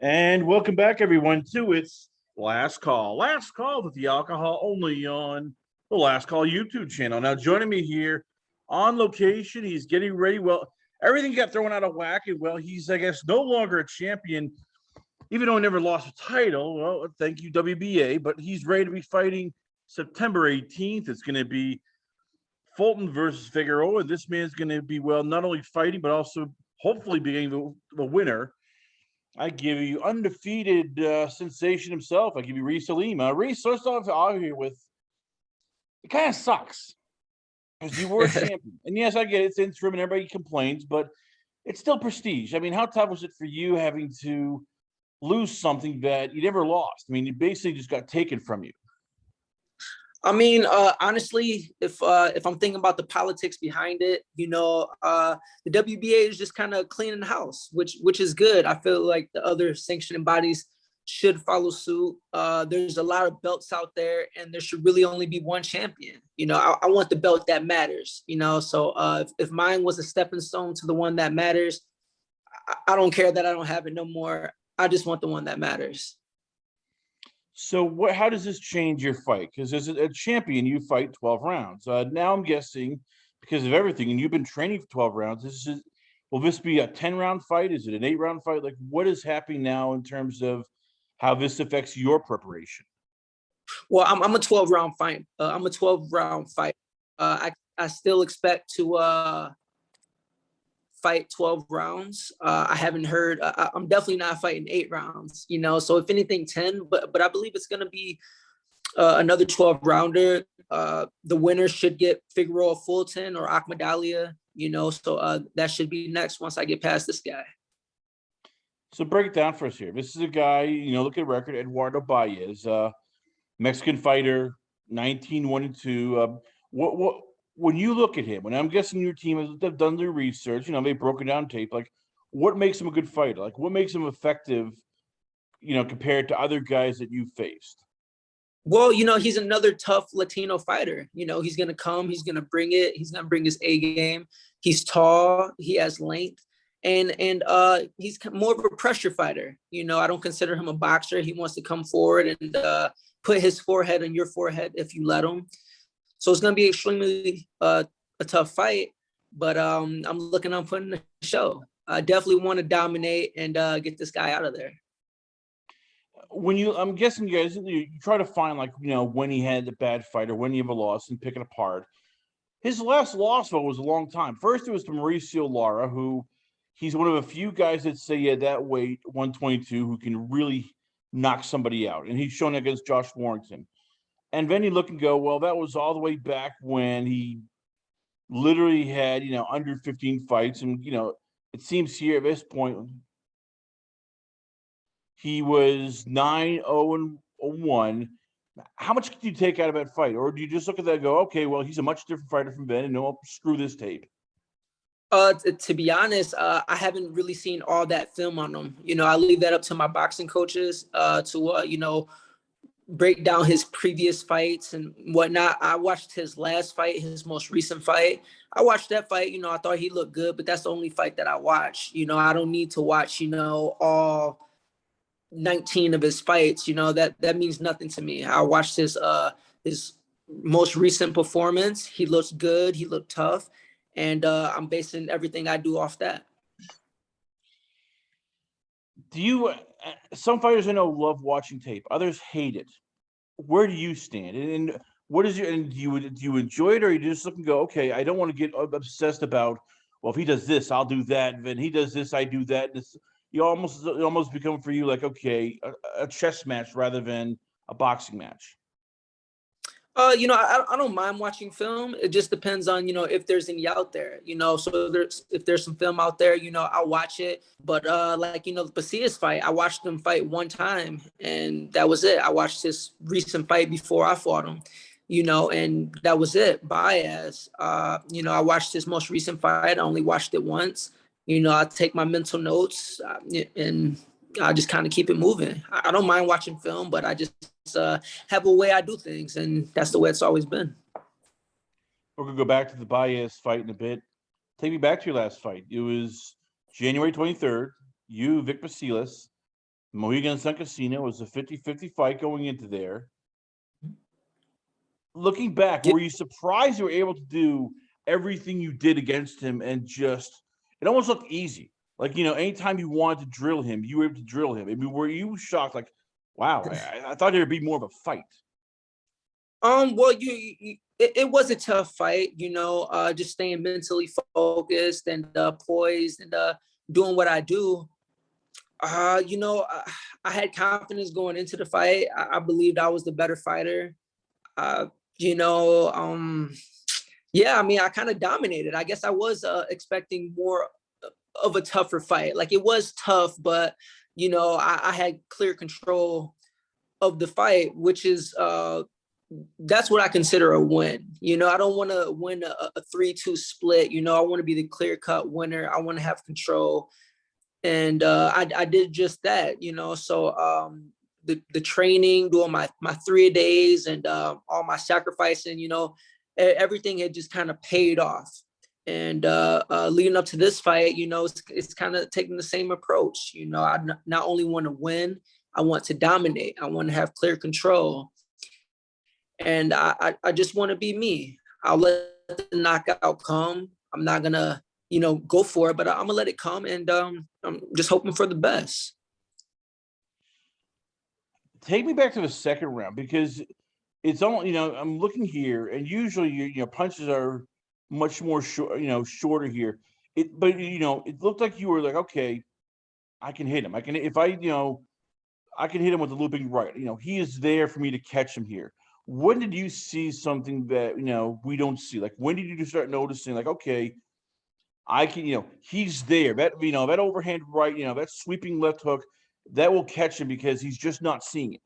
And welcome back, everyone, to its last call. Last call with the alcohol only on the Last Call YouTube channel. Now, joining me here on location, he's getting ready. Well, everything got thrown out of whack. And, well, he's, I guess, no longer a champion, even though he never lost a title. Well, thank you, WBA. But he's ready to be fighting September 18th. It's going to be Fulton versus Figueroa. And this man's going to be, well, not only fighting, but also hopefully being the winner. I give you undefeated sensation himself. I give you Aleem. Reese, first off, out here with it kind of sucks because you were a champion. And yes, I get it. It's interim and everybody complains, but it's still prestige. I mean, how tough was it for you having to lose something that you never lost? I mean, you basically just got taken from you. Honestly, if I'm thinking about the politics behind it, the WBA is just kind of cleaning the house, which is good. I feel like the other sanctioning bodies should follow suit. There's a lot of belts out there, and there should really only be one champion. I want the belt that matters. So if mine was a stepping stone to the one that matters, I don't care that I don't have it no more. I just want the one that matters. So how does this change your fight? Because as a champion, you fight 12 rounds. Now I'm guessing because of everything, and you've been training for 12 rounds, will this be a 10-round fight? Is it an 8-round fight? Like, what is happening now in terms of how this affects your preparation? Well, I'm a 12-round fight. I'm a 12-round fight. I still expect to fight 12 rounds. I haven't heard. I'm definitely not fighting 8 rounds. So if anything, 10. But I believe it's going to be another 12 rounder. The winner should get Figueroa Fulton or Akmadalia. So that should be next once I get past this guy. So break it down for us here. This is a guy, look at the record, Eduardo Bayez, Mexican fighter, 19-1-2. When you look at him, when I'm guessing your team has done their research, they've broken down tape, like what makes him a good fighter? Like what makes him effective, compared to other guys that you've faced? Well, he's another tough Latino fighter. He's going to come, he's going to bring it. He's going to bring his A game. He's tall, he has length, and he's more of a pressure fighter. I don't consider him a boxer. He wants to come forward and put his forehead on your forehead if you let him. So it's going to be extremely a tough fight, but I'm looking on putting the show. I definitely want to dominate and get this guy out of there. I'm guessing you guys, you try to find when he had a bad fight or when he ever lost and pick it apart. His last loss was a long time. First, it was to Mauricio Lara, who he's one of a few guys that say that weight, 122, who can really knock somebody out. And he's shown against Josh Warrington. And then you look and go, well, that was all the way back when he literally had, under 15 fights. And, it seems here at this point, he was 9-0-1. How much can you take out of that fight? Or do you just look at that and go, okay, well, he's a much different fighter from then, and no, screw this tape? To be honest, I haven't really seen all that film on him. I leave that up to my boxing coaches to break down his previous fights and whatnot. I watched his last fight, his most recent fight. I watched that fight, I thought he looked good, but that's the only fight that I watched. I don't need to watch, all 19 of his fights. That means nothing to me. I watched his most recent performance. He looks good. He looked tough. And I'm basing everything I do off that. Do you, some fighters I know love watching tape, others hate it. Where do you stand? And what is your, and do you enjoy it, or you just look and go, okay, I don't want to get obsessed about, well, if he does this, I'll do that. And then he does this, I do that. And it almost become for you like, okay, a chess match rather than a boxing match. I don't mind watching film. It just depends on, if there's any out there, so if there's some film out there, I'll watch it. But the Bayezs fight, I watched him fight one time and that was it. I watched his recent fight before I fought him, and that was it. Bayez, I watched his most recent fight. I only watched it once. I take my mental notes and I just kind of keep it moving. I don't mind watching film, but I just have a way I do things, and that's the way it's always been. We're going to go back to the Bayez fight in a bit. Take me back to your last fight. It was January 23rd. You, Vic Basilis, Mohegan Sun Casino was a 50-50 fight going into there. Looking back, Yeah. were you surprised you were able to do everything you did against him and just it almost looked easy? Like, anytime you wanted to drill him, you were able to drill him. I mean, were you shocked? Like, wow, I thought there'd be more of a fight. Well, it was a tough fight, just staying mentally focused and poised and doing what I do. I had confidence going into the fight. I believed I was the better fighter. Uh, you know, yeah, I mean, I kind of dominated. I guess I was expecting more of a tougher fight. Like it was tough, but I had clear control of the fight, which is that's what I consider a win. I don't want to win a 3-2 split. I want to be the clear cut winner. I want to have control. And I did just that, so the training, doing my 3 days and all my sacrificing, everything had just kind of paid off. And leading up to this fight, it's kind of taking the same approach. I not only want to win, I want to dominate. I want to have clear control. And I just want to be me. I'll let the knockout come. I'm not going to, go for it, but I'm going to let it come. And I'm just hoping for the best. Take me back to the second round because it's only, I'm looking here and usually your punches are much more shorter here. But it looked like you were like, okay, I can hit him. I can, if I can hit him with a looping right. He is there for me to catch him here. When did you see something that, we don't see? Like, when did you start noticing, like, okay, I can, he's there. That, that overhand right, that sweeping left hook, that will catch him because he's just not seeing it.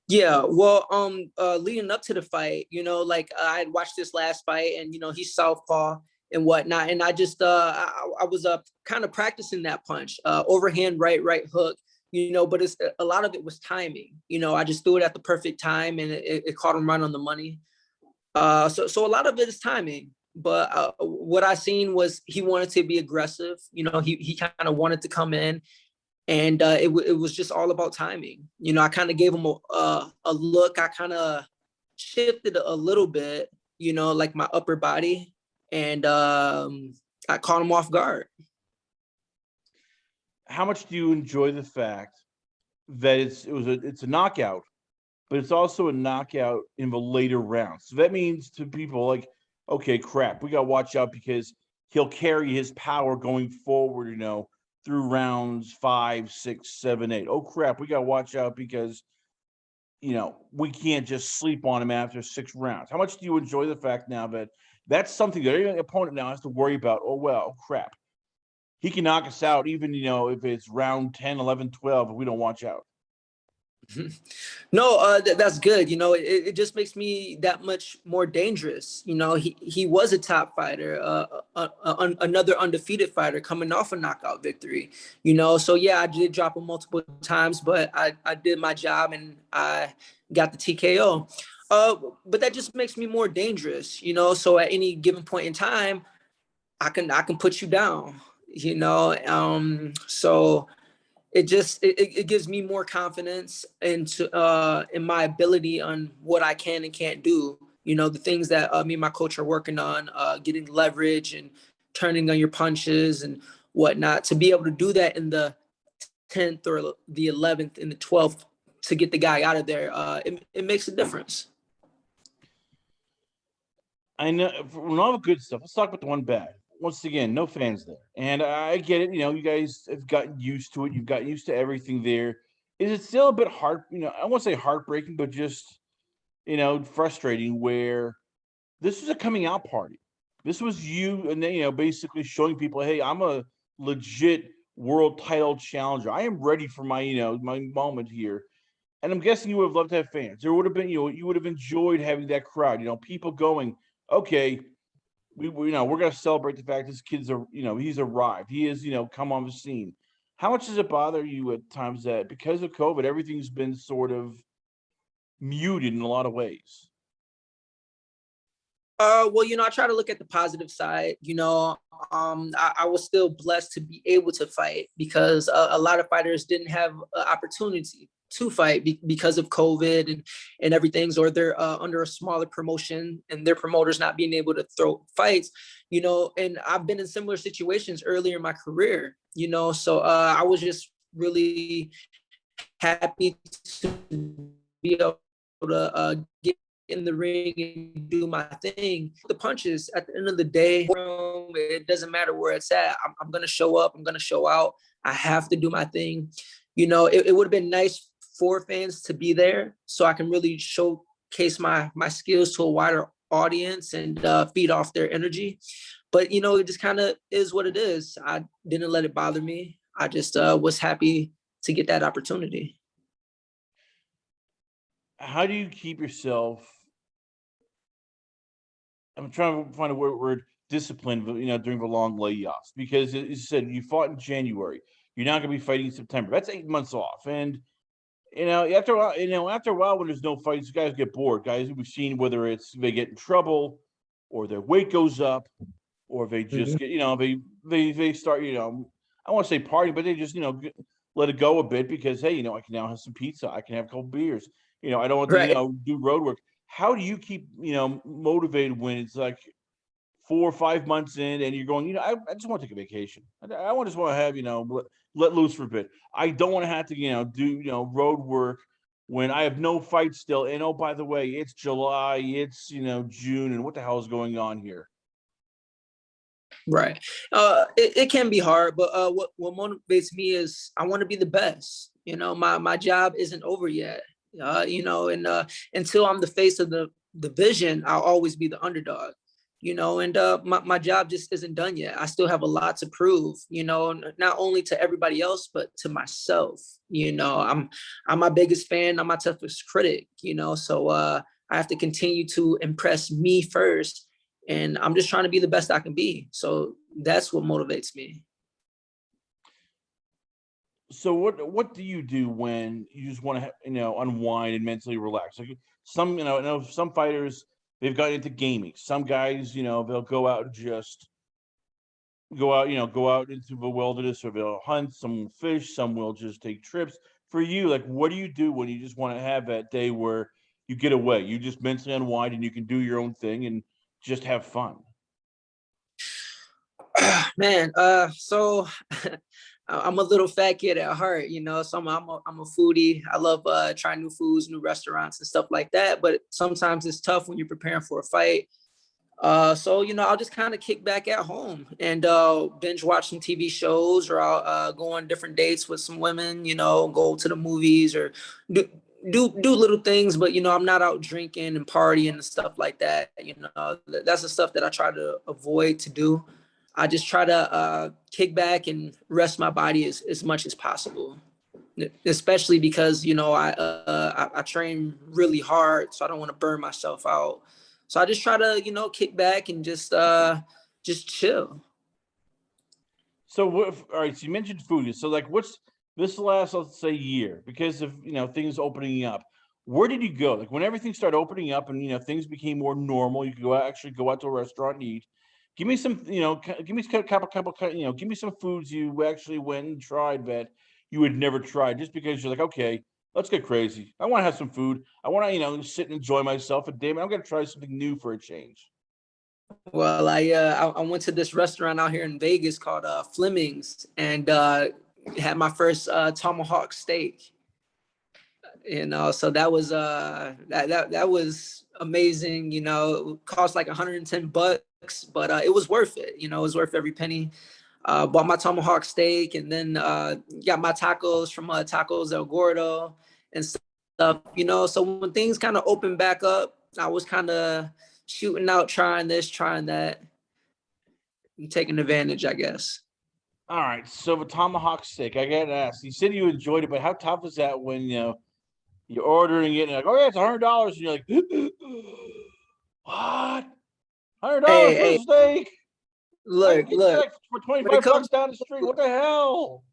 Yeah, well, leading up to the fight, like I had watched this last fight, and he's southpaw and whatnot, and I just I was kind of practicing that punch, overhand right hook, but it's a lot of it was timing. I just threw it at the perfect time, and it caught him right on the money. So a lot of it is timing. But what I seen was he wanted to be aggressive. He kind of wanted to come in, and it was just all about timing. I kind of gave him a look. I kind of shifted a little bit, like my upper body, and I caught him off guard. How much do you enjoy the fact that it's a knockout, but it's also a knockout in the later rounds? So that means to people like, okay, crap, we got to watch out because he'll carry his power going forward, through rounds 5, 6, 7, 8. Oh, crap, we got to watch out because, we can't just sleep on him after 6 rounds. How much do you enjoy the fact now that that's something that every opponent now has to worry about? Oh, well, crap. He can knock us out even, if it's round 10, 11, 12, if we don't watch out. No, that's good. It just makes me that much more dangerous. He was a top fighter, another undefeated fighter coming off a knockout victory. So yeah, I did drop him multiple times, but I did my job and I got the TKO. But that just makes me more dangerous. So at any given point in time, I can put you down. So it gives me more confidence into in my ability on what I can and can't do. The things that me and my coach are working on, getting leverage and turning on your punches and whatnot. To be able to do that in the 10th or the 11th and the 12th to get the guy out of there, it makes a difference. I know from all the good stuff. Let's talk about the one bad. Once again, no fans there, and I get it. You guys have gotten used to it. You've gotten used to everything there. Is it still a bit hard? I won't say heartbreaking, but just frustrating. Where this was a coming out party. This was you, and then basically showing people, hey, I'm a legit world title challenger. I am ready for my my moment here. And I'm guessing you would have loved to have fans. There would have been you would have enjoyed having that crowd. People going, okay. We're going to celebrate the fact this kid's he's arrived. He is, come on the scene. How much does it bother you at times that because of COVID, everything's been sort of muted in a lot of ways? Well, I try to look at the positive side. I was still blessed to be able to fight because a lot of fighters didn't have an opportunity to fight because of COVID and everything, or they're under a smaller promotion and their promoters not being able to throw fights, and I've been in similar situations earlier in my career, so I was just really happy to be able to get in the ring and do my thing. The punches, at the end of the day, it doesn't matter where it's at. I'm going to show up. I'm going to show out. I have to do my thing. It would have been nice for fans to be there so I can really showcase my skills to a wider audience and feed off their energy. But, it just kind of is what it is. I didn't let it bother me. I just was happy to get that opportunity. How do you keep yourself? I'm trying to find a word disciplined, during the long layoffs, because as you said, you fought in January. You're not going to be fighting in September. That's 8 months off. And, after a while, when there's no fights, guys get bored. Guys, we've seen whether it's they get in trouble or their weight goes up or they just get, they start, I want to say party, but they just, let it go a bit because, hey, I can now have some pizza. I can have a couple beers. I don't want to, Right. do road work. How do you keep, motivated when it's like 4 or 5 months in and you're going, I just want to take a vacation. I just want to have, let loose for a bit. I don't want to have to, do, road work when I have no fight still. And oh, by the way, it's July, it's, June, and what the hell is going on here? Right. It can be hard, but what motivates me is I want to be the best. My job isn't over yet. And until I'm the face of the division, I'll always be the underdog. And my job just isn't done yet. I still have a lot to prove, not only to everybody else, but to myself. I'm my biggest fan, I'm my toughest critic, so I have to continue to impress me first. And I'm just trying to be the best I can be. So that's what motivates me. So what do you do when you just want to, unwind and mentally relax? Like some, I know some fighters, they've gotten into gaming. Some guys, they'll go out and just go out into the wilderness or they'll hunt. Some will fish. Some will just take trips. For you, like, what do you do when you just want to have that day where you get away? You just mentally unwind and you can do your own thing and just have fun. Man, so I'm a little fat kid at heart, so I'm a foodie. I love trying new foods, new restaurants and stuff like that. But sometimes it's tough when you're preparing for a fight. So, I'll just kind of kick back at home and binge watch some TV shows, or I'll go on different dates with some women, go to the movies or do little things. But, I'm not out drinking and partying and stuff like that. That's the stuff that I try to avoid to do. I just try to kick back and rest my body as much as possible, especially because, I train really hard, so I don't want to burn myself out. So I just try to, kick back and just chill. So all right, so you mentioned food. So like what's this last, let's say, year, because of things opening up, where did you go? Like when everything started opening up and things became more normal, you could actually go out to a restaurant and eat. Give me some, give me a couple, give me some foods you actually went and tried that you had never tried, just because you're like, okay, let's get crazy. I want to have some food. I want to, sit and enjoy myself. And damn it, I'm gonna try something new for a change. Well, I went to this restaurant out here in Vegas called Fleming's, and had my first tomahawk steak. So that was that was amazing. It cost like $110, but it was worth it. It was worth every penny. Bought my tomahawk steak and then got my tacos from Tacos El Gordo and stuff. So when things kind of opened back up, I was kind of shooting out, trying this, trying that, and taking advantage, I guess. All right, so the tomahawk steak, I gotta ask. You said you enjoyed it, but how tough is that when you're ordering it and like, oh yeah, it's $100, and you're like, what? $100 for a Hey, steak? I can look, get that look. for When it 25 bucks comes down the street. What the hell?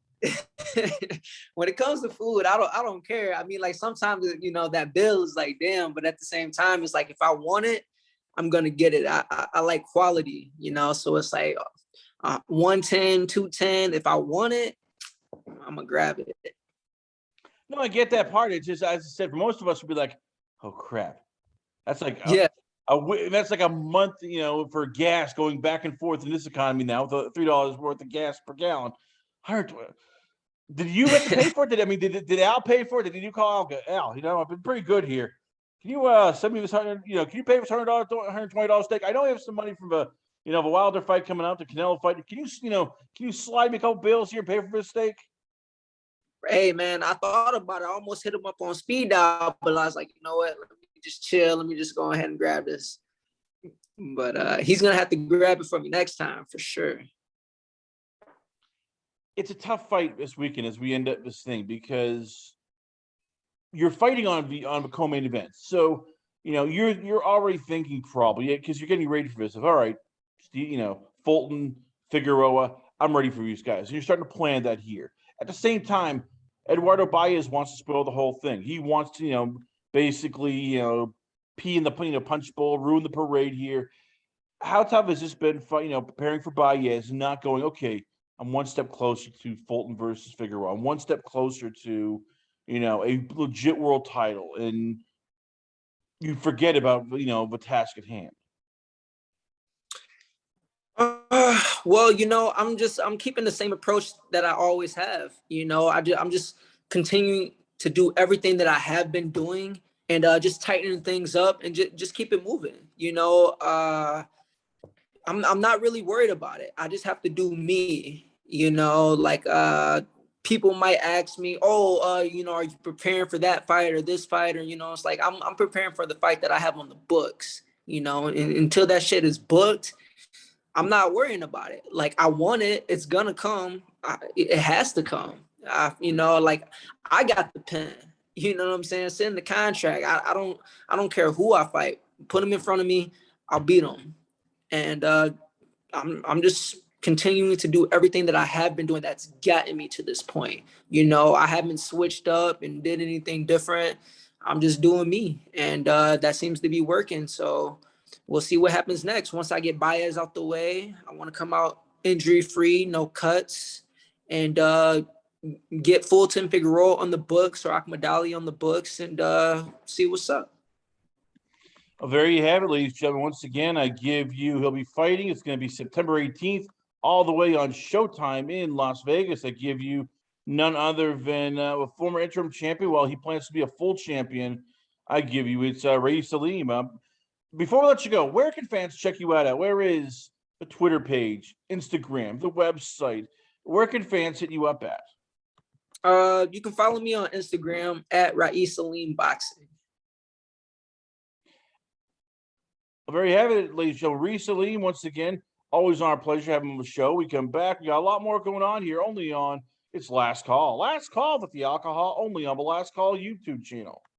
when it comes to food, I don't care. I mean, like sometimes that bill is like damn, but at the same time, it's like if I want it, I'm gonna get it. I like quality, so it's like 110, 210. If I want it, I'm gonna grab it. No, I get that part. It's just, as I said, for most of us would be like, oh crap. That's like Yeah. that's like a month, for gas going back and forth in this economy now with $3 worth of gas per gallon. Did you have to pay for it? Did Al pay for it? Did you call Al? I've been pretty good here. Can you send me this $100? Can you pay for $100, $120 steak? I know you have some money from a Wilder fight coming out, the Canelo fight. Can you slide me a couple bills here and pay for this steak? Hey man, I thought about it. I almost hit him up on speed dial, but I was like, you know what? Let me just chill. Let me just go ahead and grab this. But he's gonna have to grab it from me next time for sure. It's a tough fight this weekend as we end up this thing because you're fighting on the co-main event. So, you're already thinking probably because you're getting ready for this. All right, Fulton, Figueroa, I'm ready for these guys. And you're starting to plan that here. At the same time, Eduardo Bayez wants to spoil the whole thing. He wants to, basically, pee in the punch bowl, ruin the parade here. How tough has this been, preparing for Bayez and not going, okay, I'm one step closer to Fulton versus Figueroa. I'm one step closer to, a legit world title. And you forget about, the task at hand. Well, I'm keeping the same approach that I always have. I'm just continuing to do everything that I have been doing and just tightening things up and just keep it moving. I'm not really worried about it. I just have to do me. People might ask me, oh, are you preparing for that fight or this fight? Or, it's like I'm preparing for the fight that I have on the books, and until that shit is booked, I'm not worrying about it. Like, I want it. It's gonna come. It has to come. I got the pen. You know what I'm saying? Send the contract. I don't care who I fight. Put them in front of me. I'll beat them. And I'm just continuing to do everything that I have been doing that's gotten me to this point. I haven't switched up and did anything different. I'm just doing me. And that seems to be working. So we'll see what happens next. Once I get Bayez out the way, I want to come out injury-free, no cuts, and get Fulton Figueroa on the books or Akmadali on the books and see what's up. Well, there you have it, ladies and gentlemen. Once again, he'll be fighting. It's going to be September 18th, all the way on Showtime in Las Vegas. I give you none other than a former interim champion. While he plans to be a full champion, it's Aleem. Before we let you go, where can fans check you out at? Where is the Twitter page, Instagram, the website? Where can fans hit you up at? You can follow me on Instagram at Aleem Boxing. Well, there you have it, ladies and gentlemen. Aleem, once again, always our pleasure having him on the show. We come back. We got a lot more going on here, only on It's Last Call. Last Call with the alcohol, only on the Last Call YouTube channel.